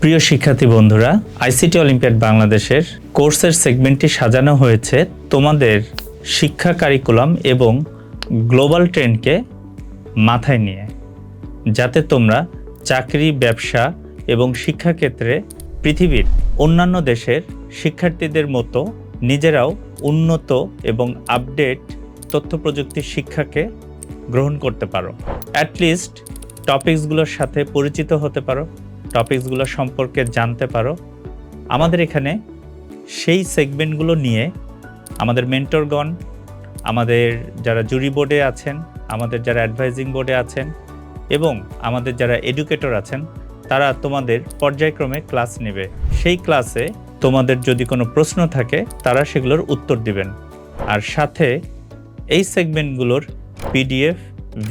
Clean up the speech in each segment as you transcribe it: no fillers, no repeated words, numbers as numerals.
প্রিয় শিক্ষার্থী বন্ধুরা, আইসিটি অলিম্পিয়াড বাংলাদেশের কোর্সের সেগমেন্টটি সাজানো হয়েছে তোমাদের শিক্ষা কারিকুলাম এবং গ্লোবাল ট্রেন্ডকে মাথায় নিয়ে, যাতে তোমরা চাকরি, ব্যবসা এবং শিক্ষাক্ষেত্রে পৃথিবীর অন্যান্য দেশের শিক্ষার্থীদের মতো নিজেরাও উন্নত এবং আপডেট তথ্য প্রযুক্তির শিক্ষাকে গ্রহণ করতে পারো। অ্যাটলিস্ট টপিকসগুলোর সাথে পরিচিত হতে পারো, টপিকসগুলো সম্পর্কে জানতে পারো। আমাদের এখানে সেই সেগমেন্টগুলো নিয়ে আমাদের মেন্টরগণ, আমাদের যারা জুরি বোর্ডে আছেন, আমাদের যারা অ্যাডভাইজিং বোর্ডে আছেন এবং আমাদের যারা এডুকেটর আছেন, তারা তোমাদের পর্যায়ক্রমে ক্লাস নেবে। সেই ক্লাসে তোমাদের যদি কোনো প্রশ্ন থাকে তারা সেগুলোর উত্তর দিবেন। আর সাথে এই সেগমেন্টগুলোর পিডিএফ,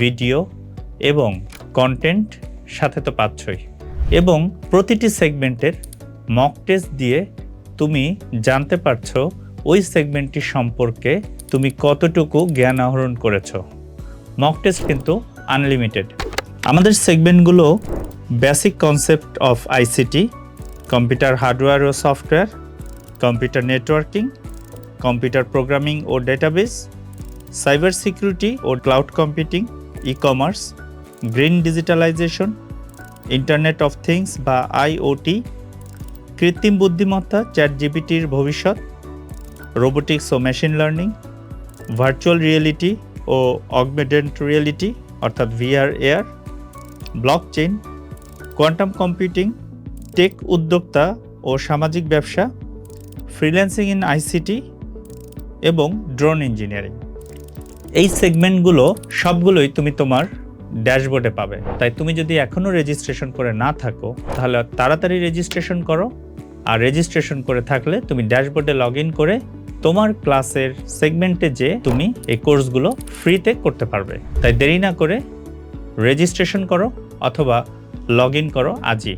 ভিডিও এবং কন্টেন্ট সাথে তো পাচ্ছই, এবং প্রতিটি সেগমেন্টের মক টেস্ট দিয়ে তুমি জানতে পারছো ওই সেগমেন্টটি সম্পর্কে তুমি কতটুকু জ্ঞান আহরণ করেছো। মক টেস্ট কিন্তু আনলিমিটেড। আমাদের সেগমেন্টগুলো basic concept of ICT, computer hardware ও software, computer networking, computer programming ও ডেটাবেস, সাইবার সিকিউরিটি ও cloud computing, e commerce, green digitalisation, internet of things বা আইওটি, কৃত্রিম বুদ্ধিমত্তা, চ্যাট জিপিটির ভবিষ্যৎ, রোবোটিক্স ও মেশিন লার্নিং, ভার্চুয়াল রিয়েলিটি ও অগমেন্টেড রিয়েলিটি অর্থাৎ VR AR, blockchain, quantum computing, tech উদ্যোক্তা ও সামাজিক ব্যবসা, ফ্রিল্যান্সিং ইন আইসিটি এবং ড্রোন ইঞ্জিনিয়ারিং। এই সেগমেন্টগুলো সবগুলোই তুমি তোমার ড্যাশবোর্ডে পাবে। তাই তুমি যদি এখনও রেজিস্ট্রেশন করে না থাকো তাহলে তাড়াতাড়ি রেজিস্ট্রেশন করো। আর রেজিস্ট্রেশন করে থাকলে তুমি ড্যাশবোর্ডে লগ ইন করে তোমার ক্লাসের সেগমেন্টে যে তুমি এই কোর্সগুলো ফ্রিতে করতে পারবে। তাই দেরি না করে রেজিস্ট্রেশন করো অথবা লগ ইন করো আজই।